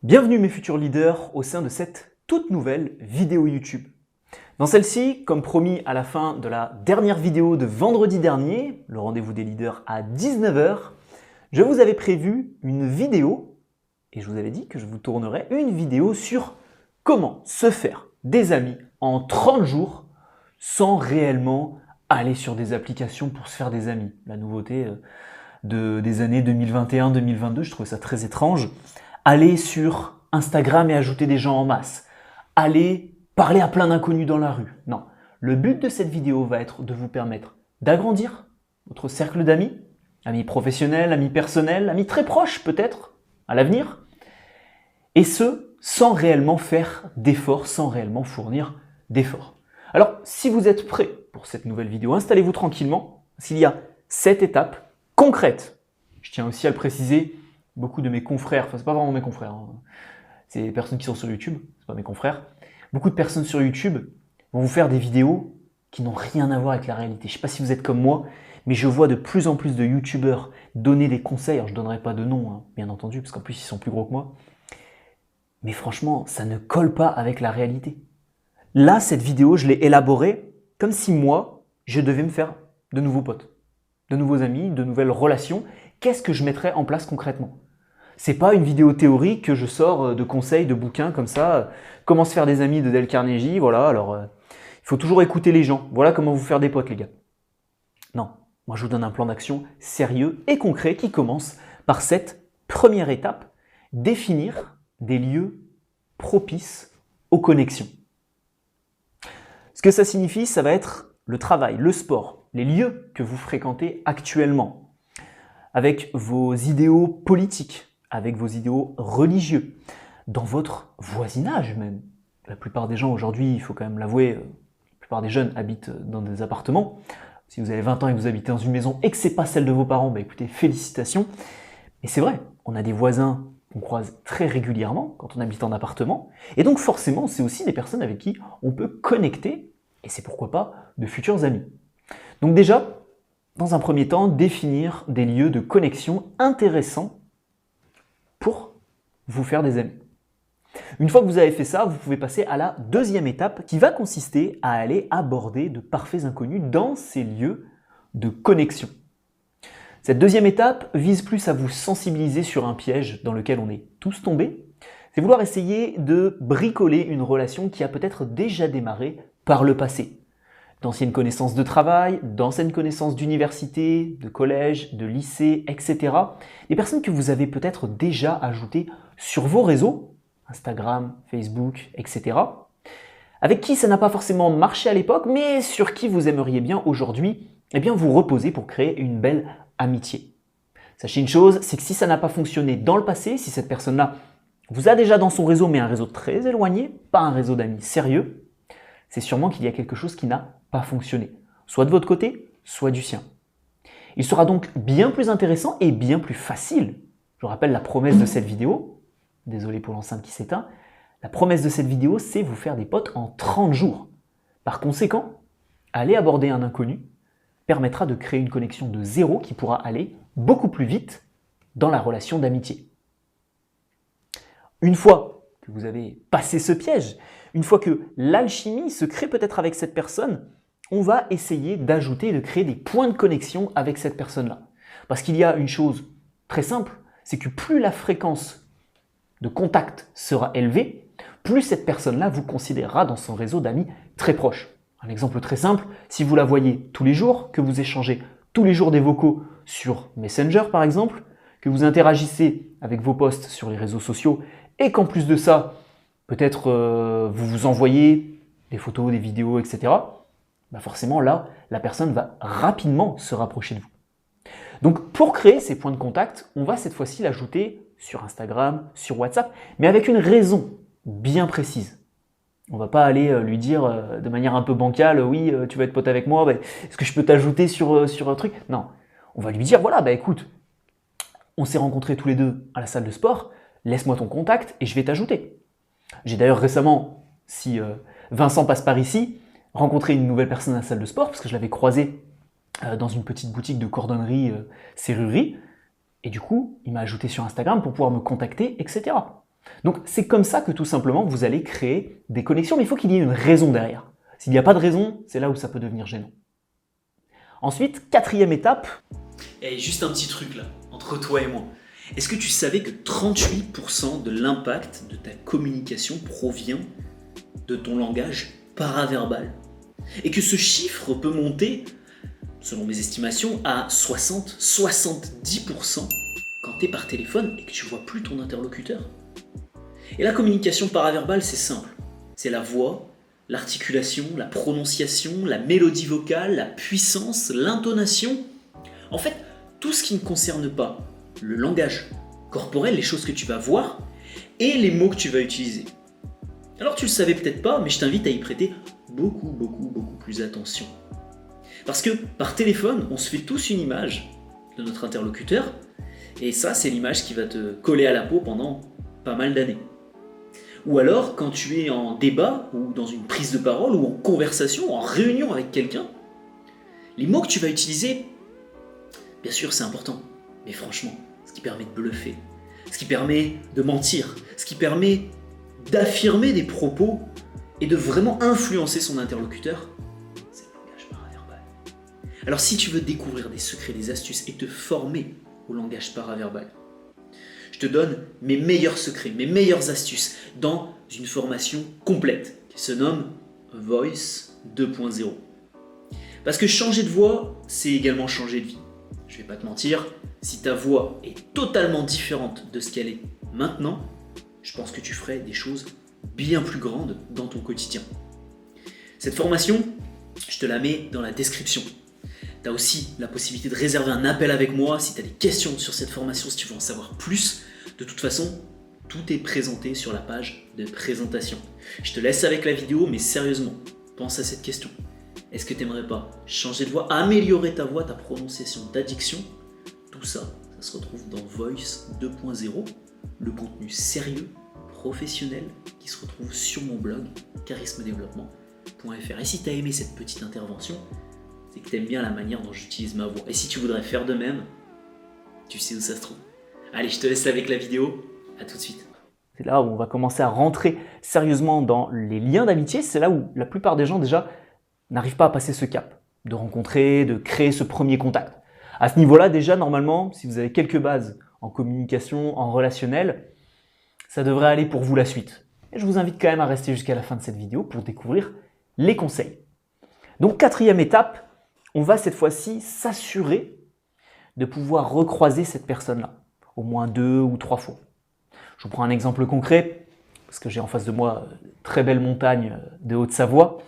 Bienvenue mes futurs leaders au sein de cette toute nouvelle vidéo YouTube. Dans celle-ci, comme promis à la fin de la dernière vidéo de vendredi dernier, le rendez-vous des leaders à 19 h, je vous avais prévu une vidéo et je vous avais dit que je vous tournerais une vidéo sur comment se faire des amis en 30 jours sans réellement aller sur des applications pour se faire des amis. La nouveauté des années 2021-2022, je trouve ça très étrange. Aller sur Instagram et ajouter des gens en masse. Aller parler à plein d'inconnus dans la rue. Non. Le but de cette vidéo va être de vous permettre d'agrandir votre cercle d'amis, amis professionnels, amis personnels, amis très proches peut-être à l'avenir, et ce, sans réellement faire d'efforts, sans réellement fournir d'efforts. Alors, si vous êtes prêts pour cette nouvelle vidéo, installez-vous tranquillement, s'il y a 7 étapes concrètes. Je tiens aussi à le préciser, beaucoup de mes confrères, enfin c'est pas vraiment mes confrères, hein, c'est les personnes qui sont sur YouTube, c'est pas mes confrères, beaucoup de personnes sur YouTube vont vous faire des vidéos qui n'ont rien à voir avec la réalité. Je sais pas si vous êtes comme moi, mais je vois de plus en plus de YouTubeurs donner des conseils, alors je donnerai pas de nom, hein, bien entendu, parce qu'en plus ils sont plus gros que moi, mais franchement, ça ne colle pas avec la réalité. Là, cette vidéo, je l'ai élaborée comme si moi, je devais me faire de nouveaux potes, de nouveaux amis, de nouvelles relations. Qu'est-ce que je mettrais en place concrètement? C'est pas une vidéo théorique que je sors de conseils, de bouquins comme ça. Comment se faire des amis de Dale Carnegie, voilà. Alors, il faut toujours écouter les gens. Voilà comment vous faire des potes, les gars. Non, moi je vous donne un plan d'action sérieux et concret qui commence par cette première étape, définir des lieux propices aux connexions. Ce que ça signifie, ça va être le travail, le sport, les lieux que vous fréquentez actuellement, avec vos idéaux politiques, avec vos idéaux religieux, dans votre voisinage même. La plupart des gens aujourd'hui, il faut quand même l'avouer, la plupart des jeunes habitent dans des appartements. Si vous avez 20 ans et que vous habitez dans une maison et que ce n'est pas celle de vos parents, bah écoutez, félicitations. Et c'est vrai, on a des voisins qu'on croise très régulièrement quand on habite en appartement. Et donc forcément, c'est aussi des personnes avec qui on peut connecter, et c'est pourquoi pas de futurs amis. Donc déjà, dans un premier temps, définir des lieux de connexion intéressants pour vous faire des amis. Une fois que vous avez fait ça, vous pouvez passer à la deuxième étape qui va consister à aller aborder de parfaits inconnus dans ces lieux de connexion. Cette deuxième étape vise plus à vous sensibiliser sur un piège dans lequel on est tous tombés. C'est vouloir essayer de bricoler une relation qui a peut-être déjà démarré par le passé. D'anciennes connaissances de travail, d'anciennes connaissances d'université, de collège, de lycée, etc. Des personnes que vous avez peut-être déjà ajoutées sur vos réseaux, Instagram, Facebook, etc. Avec qui ça n'a pas forcément marché à l'époque, mais sur qui vous aimeriez bien aujourd'hui vous reposer pour créer une belle amitié. Sachez une chose, c'est que si ça n'a pas fonctionné dans le passé, si cette personne-là vous a déjà dans son réseau, mais un réseau très éloigné, pas un réseau d'amis sérieux, c'est sûrement qu'il y a quelque chose qui n'a pas fonctionné, soit de votre côté, soit du sien. Il sera donc bien plus intéressant et bien plus facile, je rappelle la promesse de cette vidéo, désolé pour l'enceinte qui s'éteint, la promesse de cette vidéo, c'est vous faire des potes en 30 jours. Par conséquent, aller aborder un inconnu permettra de créer une connexion de zéro qui pourra aller beaucoup plus vite dans la relation d'amitié. Une fois que vous avez passé ce piège, une fois que l'alchimie se crée peut-être avec cette personne, on va essayer d'ajouter et de créer des points de connexion avec cette personne-là. Parce qu'il y a une chose très simple, c'est que plus la fréquence de contact sera élevée, plus cette personne-là vous considérera dans son réseau d'amis très proche. Un exemple très simple, si vous la voyez tous les jours, que vous échangez tous les jours des vocaux sur Messenger par exemple, que vous interagissez avec vos posts sur les réseaux sociaux et qu'en plus de ça, peut-être vous vous envoyez des photos, des vidéos, etc. Bah forcément là, la personne va rapidement se rapprocher de vous. Donc pour créer ces points de contact, on va cette fois-ci l'ajouter sur Instagram, sur WhatsApp, mais avec une raison bien précise. On va pas aller lui dire de manière un peu bancale, oui, tu vas être pote avec moi, est-ce que je peux t'ajouter sur un truc? Non, on va lui dire, voilà, écoute, on s'est rencontrés tous les deux à la salle de sport, laisse-moi ton contact et je vais t'ajouter. J'ai d'ailleurs récemment, si Vincent passe par ici, rencontré une nouvelle personne à la salle de sport, parce que je l'avais croisé dans une petite boutique de cordonnerie, serrurerie, et du coup, il m'a ajouté sur Instagram pour pouvoir me contacter, etc. Donc c'est comme ça que tout simplement vous allez créer des connexions, mais il faut qu'il y ait une raison derrière. S'il n'y a pas de raison, c'est là où ça peut devenir gênant. Ensuite, quatrième étape. Et juste un petit truc là, entre toi et moi. Est-ce que tu savais que 38% de l'impact de ta communication provient de ton langage paraverbal? Et que ce chiffre peut monter, selon mes estimations, à 60-70% quand tu es par téléphone et que tu vois plus ton interlocuteur. Et la communication paraverbale, c'est simple. C'est la voix, l'articulation, la prononciation, la mélodie vocale, la puissance, l'intonation. En fait, tout ce qui ne concerne pas le langage corporel, les choses que tu vas voir et les mots que tu vas utiliser. Alors tu le savais peut-être pas, mais je t'invite à y prêter beaucoup plus attention. Parce que par téléphone, on se fait tous une image de notre interlocuteur et ça, c'est l'image qui va te coller à la peau pendant pas mal d'années. Ou alors, quand tu es en débat ou dans une prise de parole ou en conversation, en réunion avec quelqu'un, les mots que tu vas utiliser, bien sûr, c'est important, mais franchement, ce qui permet de bluffer, ce qui permet de mentir, ce qui permet d'affirmer des propos et de vraiment influencer son interlocuteur, c'est le langage paraverbal. Alors si tu veux découvrir des secrets, des astuces et te former au langage paraverbal, je te donne mes meilleurs secrets, mes meilleures astuces dans une formation complète qui se nomme Voice 2.0. Parce que changer de voix, c'est également changer de vie. Je vais pas te mentir, si ta voix est totalement différente de ce qu'elle est maintenant, je pense que tu ferais des choses bien plus grandes dans ton quotidien. Cette formation, je te la mets dans la description. Tu as aussi la possibilité de réserver un appel avec moi si tu as des questions sur cette formation, si tu veux en savoir plus. De toute façon, tout est présenté sur la page de présentation. Je te laisse avec la vidéo, mais sérieusement, pense à cette question. Est-ce que tu n'aimerais pas changer de voix, améliorer ta voix, ta prononciation, ta diction? Tout ça, ça se retrouve dans Voice 2.0, le contenu sérieux, professionnel, qui se retrouve sur mon blog charismedéveloppement.fr. Et si tu as aimé cette petite intervention, c'est que tu aimes bien la manière dont j'utilise ma voix. Et si tu voudrais faire de même, tu sais où ça se trouve. Allez, je te laisse avec la vidéo. À tout de suite. C'est là où on va commencer à rentrer sérieusement dans les liens d'amitié. C'est là où la plupart des gens déjà n'arrivent pas à passer ce cap, de rencontrer, de créer ce premier contact. À ce niveau-là, déjà, normalement, si vous avez quelques bases en communication, en relationnel, ça devrait aller pour vous la suite. Et je vous invite quand même à rester jusqu'à la fin de cette vidéo pour découvrir les conseils. Donc, quatrième étape, on va cette fois-ci s'assurer de pouvoir recroiser cette personne-là, au moins 2 ou 3 fois. Je vous prends un exemple concret, parce que j'ai en face de moi une très belle montagne de Haute-Savoie.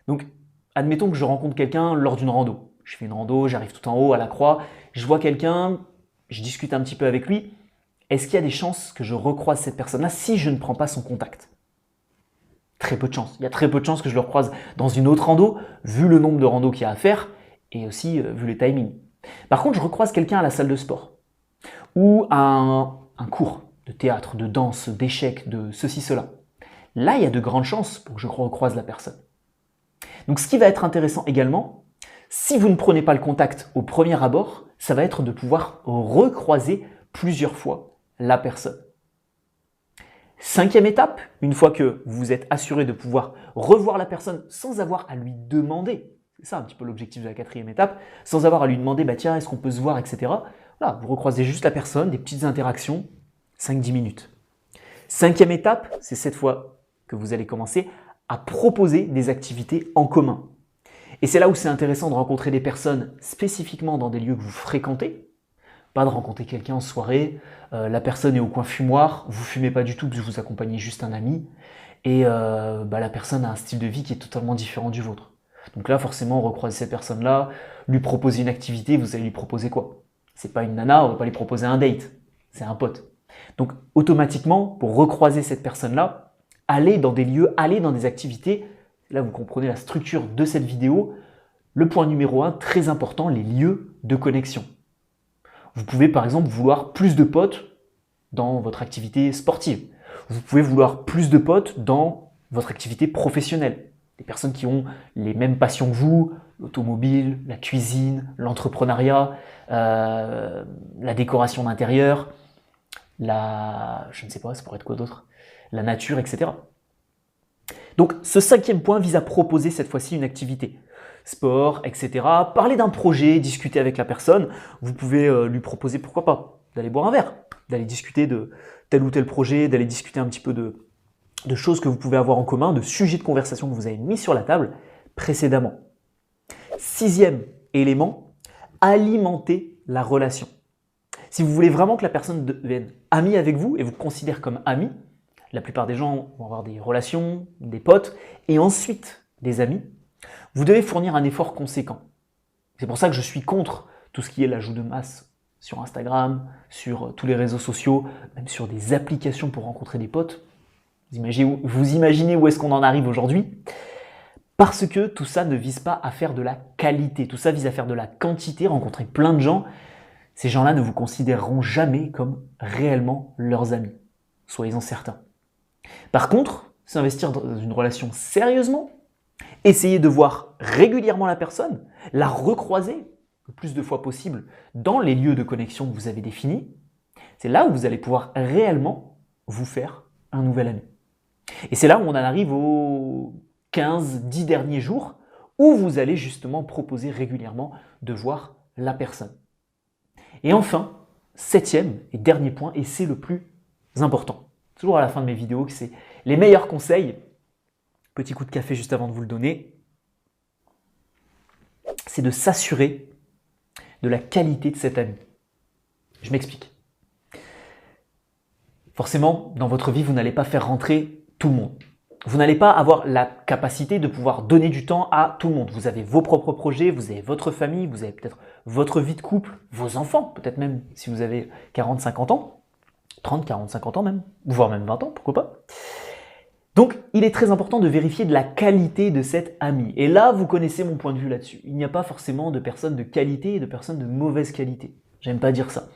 Donc, admettons que je rencontre quelqu'un lors d'une rando. Je fais une rando, j'arrive tout en haut à la croix, je vois quelqu'un, je discute un petit peu avec lui. Est-ce qu'il y a des chances que je recroise cette personne-là si je ne prends pas son contact? Très peu de chances. Il y a très peu de chances que je le recroise dans une autre rando, vu le nombre de randos qu'il y a à faire, et aussi vu les timings. Par contre, je recroise quelqu'un à la salle de sport, ou à un cours de théâtre, de danse, d'échecs, de ceci, cela. Là, il y a de grandes chances pour que je recroise la personne. Donc ce qui va être intéressant également, si vous ne prenez pas le contact au premier abord, ça va être de pouvoir recroiser plusieurs fois la personne. Cinquième étape, une fois que vous êtes assuré de pouvoir revoir la personne sans avoir à lui demander, c'est ça un petit peu l'objectif de la quatrième étape, sans avoir à lui demander tiens, est-ce qu'on peut se voir, etc. Voilà, vous recroisez juste la personne, des petites interactions, 5-10 minutes. Cinquième étape, c'est cette fois que vous allez commencer à proposer des activités en commun. Et c'est là où c'est intéressant de rencontrer des personnes spécifiquement dans des lieux que vous fréquentez. Pas de rencontrer quelqu'un en soirée, la personne est au coin fumoir, vous fumez pas du tout parce que vous accompagnez juste un ami, et la personne a un style de vie qui est totalement différent du vôtre. Donc là, forcément, recroiser cette personne-là, lui proposer une activité, vous allez lui proposer quoi? C'est pas une nana, on va pas lui proposer un date, c'est un pote. Donc automatiquement, pour recroiser cette personne-là, allez dans des lieux, allez dans des activités. Là, vous comprenez la structure de cette vidéo. Le point numéro 1, très important, les lieux de connexion. Vous pouvez par exemple vouloir plus de potes dans votre activité sportive. Vous pouvez vouloir plus de potes dans votre activité professionnelle. Des personnes qui ont les mêmes passions que vous, l'automobile, la cuisine, l'entrepreneuriat, la décoration d'intérieur, je ne sais pas, ça pourrait être quoi d'autre? la nature, etc. Donc ce 5e point vise à proposer cette fois-ci une activité. Sport, etc. Parler d'un projet, discuter avec la personne. Vous pouvez lui proposer, pourquoi pas, d'aller boire un verre, d'aller discuter de tel ou tel projet, d'aller discuter un petit peu de choses que vous pouvez avoir en commun, de sujets de conversation que vous avez mis sur la table précédemment. 6e élément, alimenter la relation. Si vous voulez vraiment que la personne devienne amie avec vous et vous considère comme ami, la plupart des gens vont avoir des relations, des potes et ensuite des amis, vous devez fournir un effort conséquent. C'est pour ça que je suis contre tout ce qui est l'ajout de masse sur Instagram, sur tous les réseaux sociaux, même sur des applications pour rencontrer des potes. Vous imaginez où est-ce qu'on en arrive aujourd'hui? Parce que tout ça ne vise pas à faire de la qualité, tout ça vise à faire de la quantité, rencontrer plein de gens. Ces gens-là ne vous considéreront jamais comme réellement leurs amis, soyez-en certains. Par contre, s'investir dans une relation sérieusement, essayer de voir régulièrement la personne, la recroiser le plus de fois possible dans les lieux de connexion que vous avez définis, c'est là où vous allez pouvoir réellement vous faire un nouvel ami. Et c'est là où on en arrive aux 15-10 derniers jours où vous allez justement proposer régulièrement de voir la personne. Et enfin, 7e et dernier point, et c'est le plus important. Toujours à la fin de mes vidéos, que c'est les meilleurs conseils. Petit coup de café juste avant de vous le donner. C'est de s'assurer de la qualité de cet ami. Je m'explique. Forcément, dans votre vie, vous n'allez pas faire rentrer tout le monde. Vous n'allez pas avoir la capacité de pouvoir donner du temps à tout le monde. Vous avez vos propres projets, vous avez votre famille, vous avez peut-être votre vie de couple, vos enfants, peut-être même si vous avez 40, 50 ans, 30, 40, 50 ans même, voire même 20 ans, pourquoi pas. Donc, il est très important de vérifier de la qualité de cet ami. Et là, vous connaissez mon point de vue là-dessus. Il n'y a pas forcément de personnes de qualité et de personnes de mauvaise qualité. J'aime pas dire ça.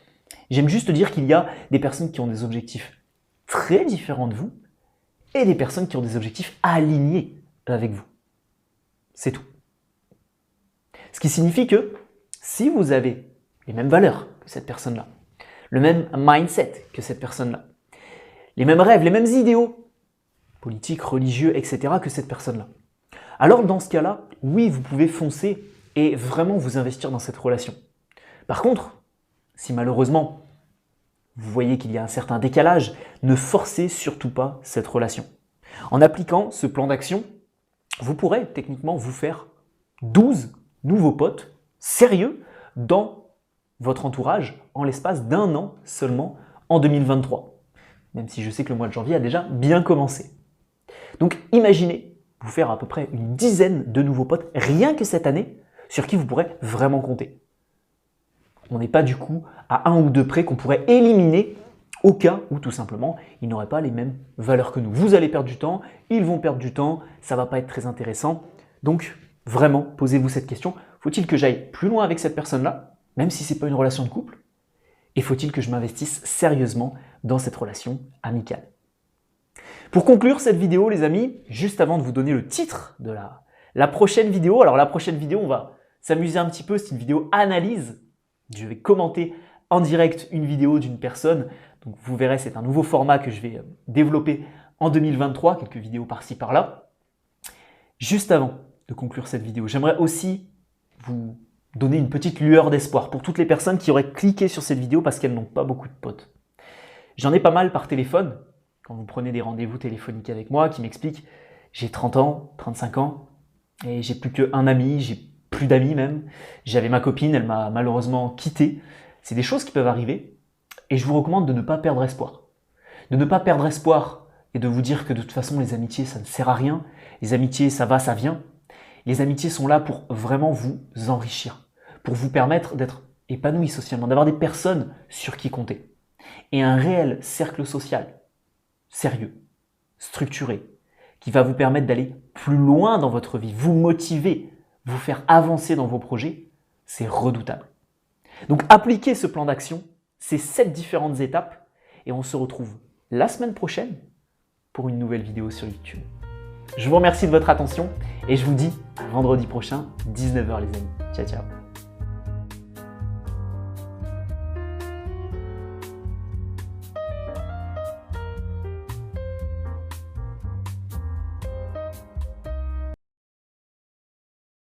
J'aime juste dire qu'il y a des personnes qui ont des objectifs très différents de vous et des personnes qui ont des objectifs alignés avec vous. C'est tout. Ce qui signifie que si vous avez les mêmes valeurs que cette personne-là, le même mindset que cette personne-là, les mêmes rêves, les mêmes idéaux, politiques, religieux, etc. que cette personne-là, alors dans ce cas-là, oui, vous pouvez foncer et vraiment vous investir dans cette relation. Par contre, si malheureusement, vous voyez qu'il y a un certain décalage, ne forcez surtout pas cette relation. En appliquant ce plan d'action, vous pourrez techniquement vous faire 12 nouveaux potes sérieux dans votre entourage en l'espace d'1 an seulement en 2023. Même si je sais que le mois de janvier a déjà bien commencé. Donc imaginez vous faire à peu près une dizaine de nouveaux potes rien que cette année sur qui vous pourrez vraiment compter. On n'est pas du coup à 1 ou 2 près qu'on pourrait éliminer au cas où tout simplement ils n'auraient pas les mêmes valeurs que nous. Vous allez perdre du temps, ils vont perdre du temps, ça va pas être très intéressant. Donc vraiment, posez-vous cette question. Faut-il que j'aille plus loin avec cette personne-là, même si ce n'est pas une relation de couple? Et faut-il que je m'investisse sérieusement dans cette relation amicale? Pour conclure cette vidéo, les amis, juste avant de vous donner le titre de la prochaine vidéo, alors la prochaine vidéo, on va s'amuser un petit peu, c'est une vidéo analyse. Je vais commenter en direct une vidéo d'une personne. Donc vous verrez, c'est un nouveau format que je vais développer en 2023, quelques vidéos par-ci par-là. Juste avant de conclure cette vidéo, j'aimerais aussi vous donner une petite lueur d'espoir pour toutes les personnes qui auraient cliqué sur cette vidéo parce qu'elles n'ont pas beaucoup de potes. J'en ai pas mal par téléphone, quand vous prenez des rendez-vous téléphoniques avec moi, qui m'expliquent « j'ai 30 ans, 35 ans, et j'ai plus qu'un ami, j'ai plus d'amis même. J'avais ma copine, elle m'a malheureusement quitté. » C'est des choses qui peuvent arriver, et je vous recommande de ne pas perdre espoir. De ne pas perdre espoir et de vous dire que de toute façon, les amitiés, ça ne sert à rien. Les amitiés, ça va, ça vient. Les amitiés sont là pour vraiment vous enrichir, pour vous permettre d'être épanoui socialement, d'avoir des personnes sur qui compter. Et un réel cercle social, sérieux, structuré, qui va vous permettre d'aller plus loin dans votre vie, vous motiver, vous faire avancer dans vos projets, c'est redoutable. Donc appliquez ce plan d'action, ces 7 différentes étapes, et on se retrouve la semaine prochaine pour une nouvelle vidéo sur YouTube. Je vous remercie de votre attention et je vous dis à vendredi prochain, 19h les amis. Ciao, ciao.